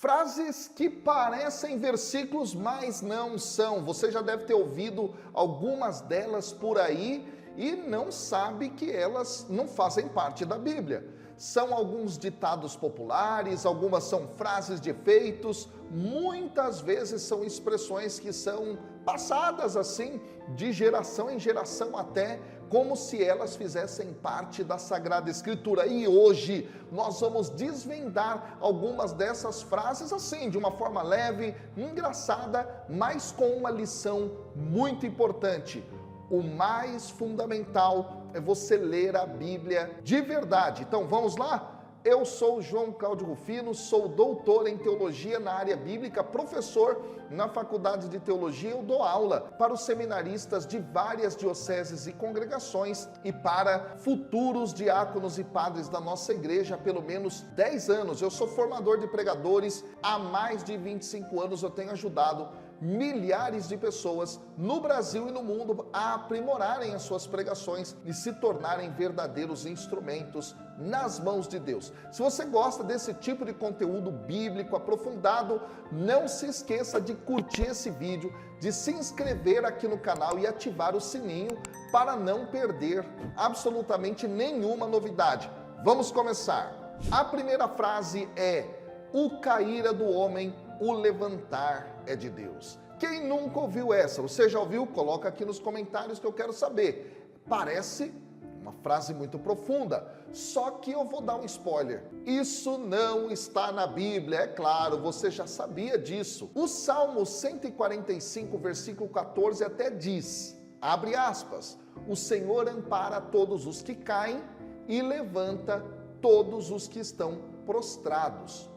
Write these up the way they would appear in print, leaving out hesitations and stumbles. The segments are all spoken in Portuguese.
Frases que parecem versículos, mas não são. Você já deve ter ouvido algumas delas por aí e não sabe que elas não fazem parte da Bíblia. São alguns ditados populares, algumas são frases de efeitos, muitas vezes são expressões que são passadas assim, de geração em geração até, como se elas fizessem parte da Sagrada Escritura. E hoje nós vamos desvendar algumas dessas frases assim, de uma forma leve, engraçada, mas com uma lição muito importante. O mais fundamental é você ler a Bíblia de verdade. Então vamos lá? Eu sou João Cláudio Rufino, sou doutor em teologia na área bíblica, professor na Faculdade de Teologia. Eu dou aula para os seminaristas de várias dioceses e congregações e para futuros diáconos e padres da nossa igreja há pelo menos 10 anos. Eu sou formador de pregadores, há mais de 25 anos eu tenho ajudado milhares de pessoas no Brasil e no mundo a aprimorarem as suas pregações e se tornarem verdadeiros instrumentos nas mãos de Deus. Se você gosta desse tipo de conteúdo bíblico aprofundado, não se esqueça de curtir esse vídeo, de se inscrever aqui no canal e ativar o sininho para não perder absolutamente nenhuma novidade. Vamos começar. A primeira frase é: o cair é do homem, o levantar é de Deus. Quem nunca ouviu essa? Você já ouviu? Coloca aqui nos comentários que eu quero saber. Parece uma frase muito profunda, só que eu vou dar um spoiler. Isso não está na Bíblia, é claro, você já sabia disso. O Salmo 145, versículo 14 até diz, abre aspas, o Senhor ampara todos os que caem e levanta todos os que estão prostrados.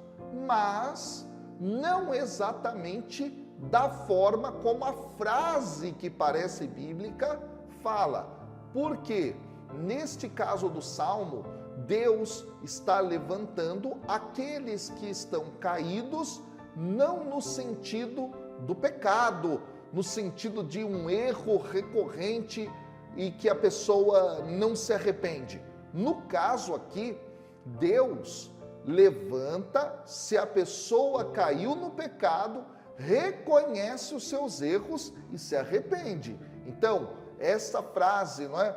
Mas não exatamente da forma como a frase que parece bíblica fala. Porque neste caso do Salmo, Deus está levantando aqueles que estão caídos, não no sentido do pecado, no sentido de um erro recorrente e que a pessoa não se arrepende. No caso aqui, Deus levanta se a pessoa caiu no pecado, reconhece os seus erros e se arrepende. Então, essa frase, não é?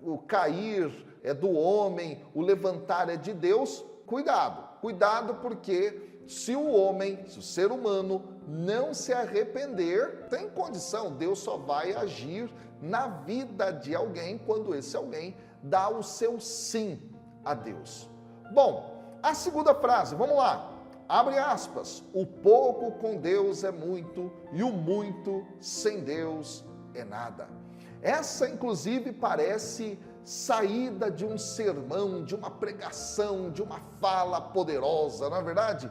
O cair é do homem, o levantar é de Deus. Cuidado porque se o homem, se o ser humano não se arrepender, tem condição, Deus só vai agir na vida de alguém quando esse alguém dá o seu sim a Deus. Bom, a segunda frase, vamos lá, abre aspas, o pouco com Deus é muito e o muito sem Deus é nada. Essa, inclusive, parece saída de um sermão, de uma pregação, de uma fala poderosa, não é verdade?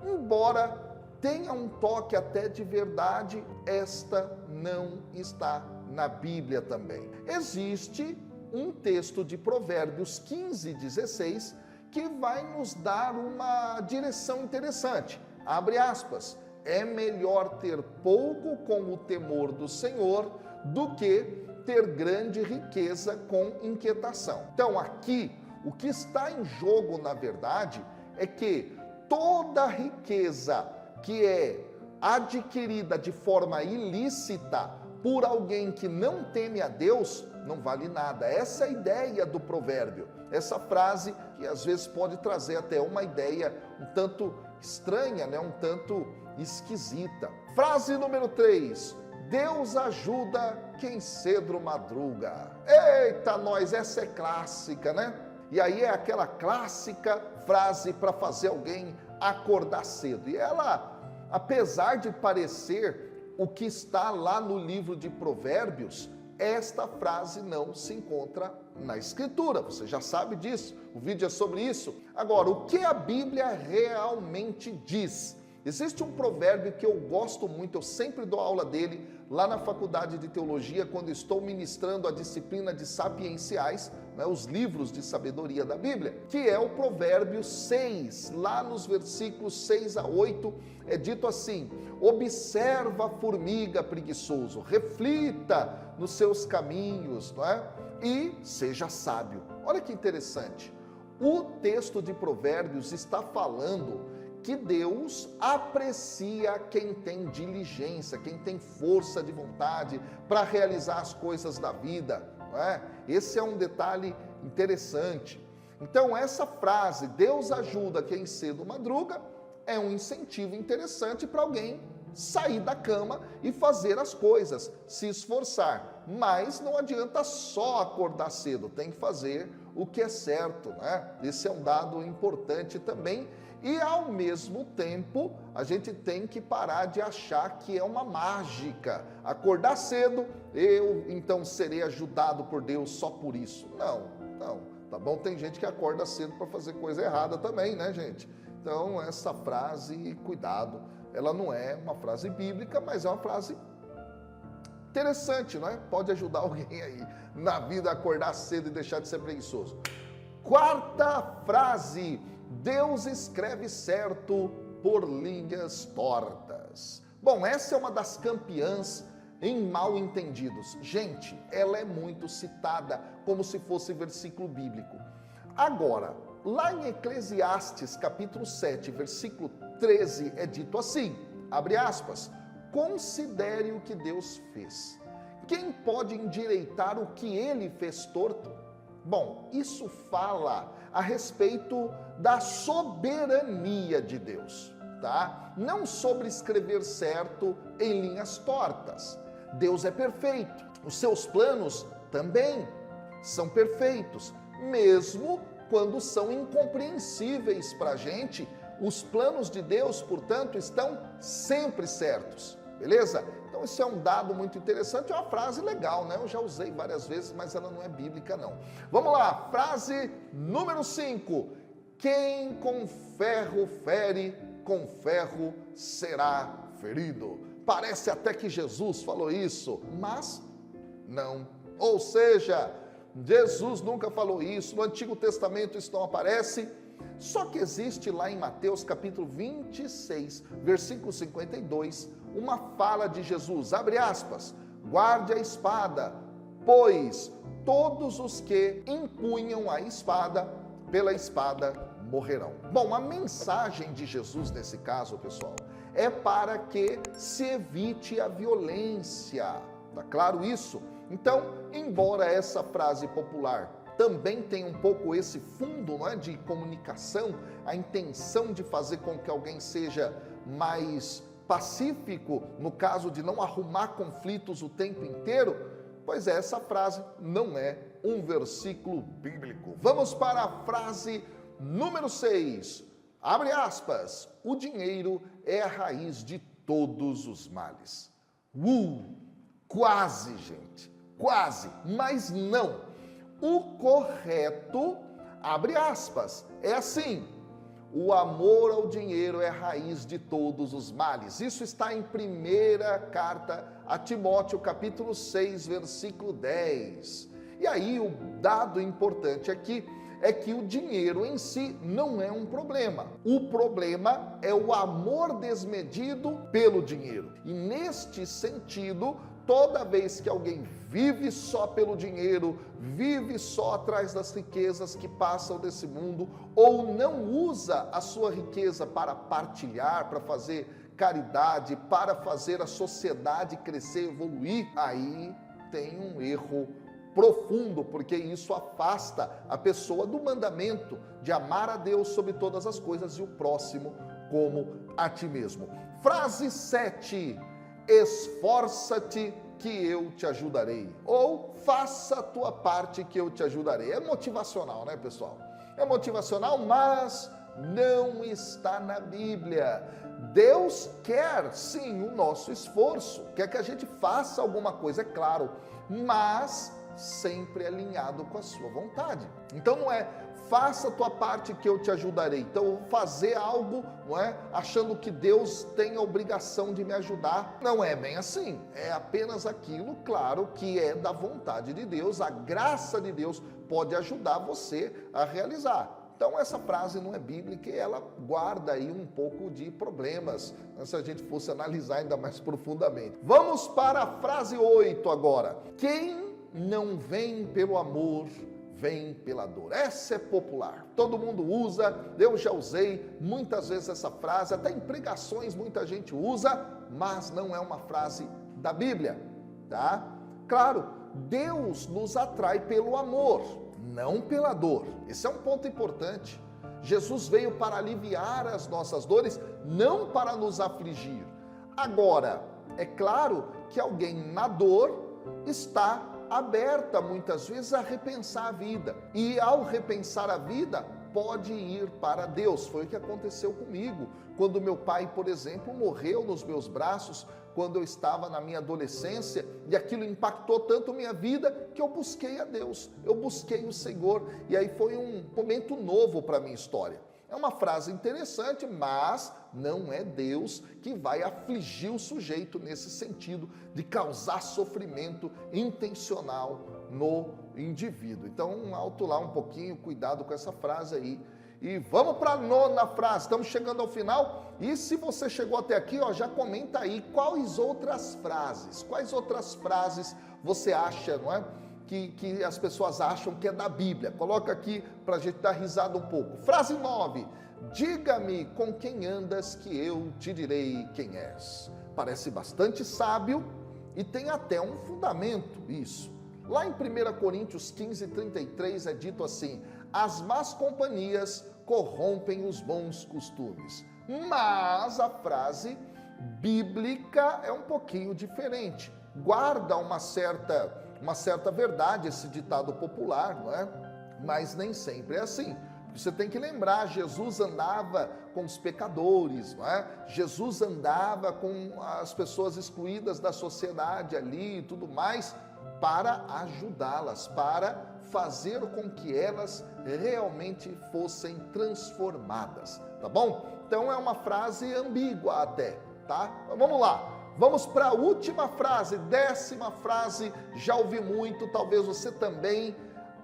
Embora tenha um toque até de verdade, esta não está na Bíblia também. Existe um texto de Provérbios 15, 16, que vai nos dar uma direção interessante. Abre aspas, é melhor ter pouco com o temor do Senhor do que ter grande riqueza com inquietação. Então aqui, o que está em jogo na verdade é que toda riqueza que é adquirida de forma ilícita por alguém que não teme a Deus, não vale nada. Essa é a ideia do provérbio. Essa frase que às vezes pode trazer até uma ideia um tanto estranha, né? Um tanto esquisita. Frase número 3. Deus ajuda quem cedo madruga. Eita nós, essa é clássica, né? E aí é aquela clássica frase para fazer alguém acordar cedo. E ela, apesar de parecer o que está lá no livro de Provérbios, esta frase não se encontra na Escritura, você já sabe disso, o vídeo é sobre isso. Agora, o que a Bíblia realmente diz? Existe um provérbio que eu gosto muito, eu sempre dou aula dele lá na Faculdade de Teologia, quando estou ministrando a disciplina de sapienciais, né, os livros de sabedoria da Bíblia, que é o provérbio 6, lá nos versículos 6 a 8, é dito assim, observa a formiga preguiçoso, reflita nos seus caminhos, não é? E seja sábio. Olha que interessante, o texto de Provérbios está falando que Deus aprecia quem tem diligência, quem tem força de vontade para realizar as coisas da vida, não é? Esse é um detalhe interessante. Então, essa frase, Deus ajuda quem cedo madruga, é um incentivo interessante para alguém sair da cama e fazer as coisas, se esforçar. Mas não adianta só acordar cedo, tem que fazer o que é certo, né? Esse é um dado importante também. E ao mesmo tempo, a gente tem que parar de achar que é uma mágica. Acordar cedo, eu então serei ajudado por Deus só por isso. Não, tá bom? Tem gente que acorda cedo para fazer coisa errada também, né, gente? Então, essa frase, cuidado, ela não é uma frase bíblica, mas é uma frase interessante, não é? Pode ajudar alguém aí na vida a acordar cedo e deixar de ser preguiçoso. Quarta frase: Deus escreve certo por linhas tortas. Bom, essa é uma das campeãs em mal entendidos. Gente, ela é muito citada como se fosse versículo bíblico. Agora, lá em Eclesiastes, capítulo 7, versículo 13, é dito assim, abre aspas, considere o que Deus fez. Quem pode endireitar o que ele fez torto? Bom, isso fala a respeito da soberania de Deus, tá? Não sobre escrever certo em linhas tortas. Deus é perfeito, os seus planos também são perfeitos, mesmo quando são incompreensíveis para a gente. Os planos de Deus, portanto, estão sempre certos, beleza? Então, isso é um dado muito interessante, é uma frase legal, né? Eu já usei várias vezes, mas ela não é bíblica, não. Vamos lá, frase número 5. Quem com ferro fere, com ferro será ferido. Parece até que Jesus falou isso, mas não. Ou seja, Jesus nunca falou isso, no Antigo Testamento isso não aparece, só que existe lá em Mateus capítulo 26, versículo 52, uma fala de Jesus, abre aspas, guarde a espada, pois todos os que empunham a espada, pela espada morrerão. Bom, a mensagem de Jesus nesse caso, pessoal, é para que se evite a violência, tá claro isso? Então, embora essa frase popular também tenha um pouco esse fundo, não é, de comunicação, a intenção de fazer com que alguém seja mais pacífico, no caso de não arrumar conflitos o tempo inteiro, pois essa frase não é um versículo bíblico. Vamos para a frase número 6. Abre aspas, o dinheiro é a raiz de todos os males. Quase, gente, quase, mas não. O correto, abre aspas, é assim, o amor ao dinheiro é a raiz de todos os males. Isso está em 1ª carta a Timóteo, capítulo 6, versículo 10. E aí o dado importante aqui é que o dinheiro em si não é um problema. O problema é o amor desmedido pelo dinheiro. E neste sentido, toda vez que alguém vive só pelo dinheiro, vive só atrás das riquezas que passam desse mundo, ou não usa a sua riqueza para partilhar, para fazer caridade, para fazer a sociedade crescer, evoluir, aí tem um erro profundo, porque isso afasta a pessoa do mandamento de amar a Deus sobre todas as coisas e o próximo como a ti mesmo. Frase 7, esforça-te que eu te ajudarei, ou faça a tua parte que eu te ajudarei. É motivacional, né, pessoal? É motivacional, mas não está na Bíblia. Deus quer, sim, o nosso esforço, quer que a gente faça alguma coisa, é claro, mas sempre alinhado com a sua vontade. Então não é faça a tua parte que eu te ajudarei. Então eu vou fazer algo, não é, achando que Deus tem a obrigação de me ajudar. Não é bem assim. É apenas aquilo, claro, que é da vontade de Deus. A graça de Deus pode ajudar você a realizar. Então essa frase não é bíblica e ela guarda aí um pouco de problemas, se a gente fosse analisar ainda mais profundamente. Vamos para a frase 8 agora. Quem não vem pelo amor, vem pela dor. Essa é popular, todo mundo usa, eu já usei muitas vezes essa frase, até em pregações muita gente usa, mas não é uma frase da Bíblia, tá? Claro, Deus nos atrai pelo amor, não pela dor. Esse é um ponto importante. Jesus veio para aliviar as nossas dores, não para nos afligir. Agora, é claro que alguém na dor está aberta muitas vezes a repensar a vida. E ao repensar a vida, pode ir para Deus. Foi o que aconteceu comigo. Quando meu pai, por exemplo, morreu nos meus braços, quando eu estava na minha adolescência, e aquilo impactou tanto minha vida, que eu busquei a Deus, eu busquei o Senhor, e aí foi um momento novo para a minha história. É uma frase interessante, mas não é Deus que vai afligir o sujeito nesse sentido de causar sofrimento intencional no indivíduo. Então, alto lá um pouquinho, cuidado com essa frase aí. E vamos para a 9ª frase, estamos chegando ao final. E se você chegou até aqui, ó, já comenta aí quais outras frases você acha, não é? Que as pessoas acham que é da Bíblia. Coloca aqui para a gente dar risada um pouco. Frase 9. Diga-me com quem andas que eu te direi quem és. Parece bastante sábio e tem até um fundamento isso. Lá em 1 Coríntios 15:33 é dito assim: as más companhias corrompem os bons costumes. Mas a frase bíblica é um pouquinho diferente. Guarda uma certa verdade esse ditado popular, não é? Mas nem sempre é assim. Você tem que lembrar, Jesus andava com os pecadores, não é? Jesus andava com as pessoas excluídas da sociedade ali e tudo mais, para ajudá-las, para fazer com que elas realmente fossem transformadas, tá bom? Então é uma frase ambígua até, tá? Mas vamos lá. Vamos para a última frase, 10ª frase, já ouvi muito, talvez você também,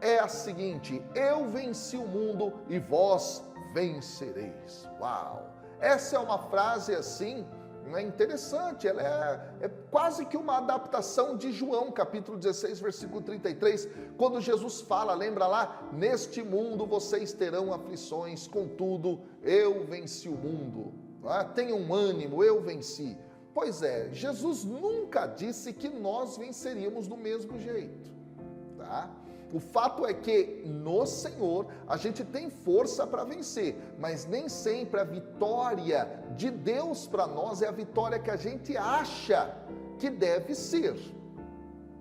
é a seguinte: eu venci o mundo e vós vencereis. Uau! Essa é uma frase assim, não é interessante, ela é quase que uma adaptação de João, capítulo 16, versículo 33, quando Jesus fala, lembra lá? Neste mundo vocês terão aflições, contudo, eu venci o mundo. Tenham ânimo, eu venci. Pois é, Jesus nunca disse que nós venceríamos do mesmo jeito, tá? O fato é que no Senhor a gente tem força para vencer, mas nem sempre a vitória de Deus para nós é a vitória que a gente acha que deve ser,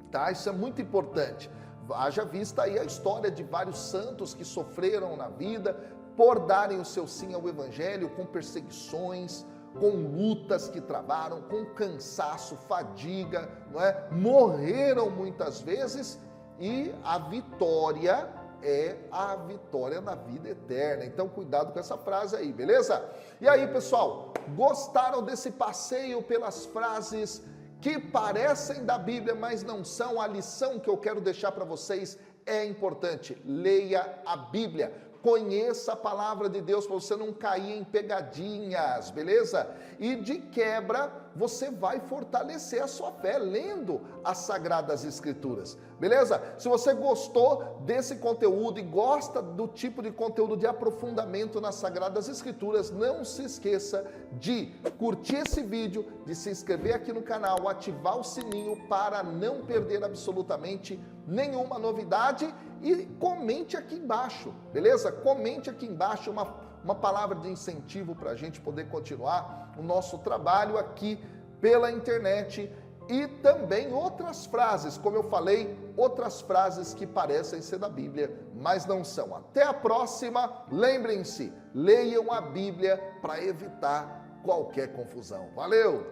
tá? Isso é muito importante. Haja vista aí a história de vários santos que sofreram na vida por darem o seu sim ao Evangelho, com perseguições, com lutas que travaram, com cansaço, fadiga, não é? Morreram muitas vezes e a vitória é a vitória na vida eterna. Então cuidado com essa frase aí, beleza? E aí, pessoal, gostaram desse passeio pelas frases que parecem da Bíblia, mas não são? A lição que eu quero deixar para vocês é importante: leia a Bíblia. Conheça a palavra de Deus para você não cair em pegadinhas, beleza? E de quebra, você vai fortalecer a sua fé lendo as Sagradas Escrituras, beleza? Se você gostou desse conteúdo e gosta do tipo de conteúdo de aprofundamento nas Sagradas Escrituras, não se esqueça de curtir esse vídeo, de se inscrever aqui no canal, ativar o sininho para não perder absolutamente nenhuma novidade e comente aqui embaixo, beleza? Comente aqui embaixo uma palavra de incentivo para a gente poder continuar o nosso trabalho aqui pela internet e também outras frases, como eu falei, outras frases que parecem ser da Bíblia, mas não são. Até a próxima, lembrem-se, leiam a Bíblia para evitar qualquer confusão. Valeu!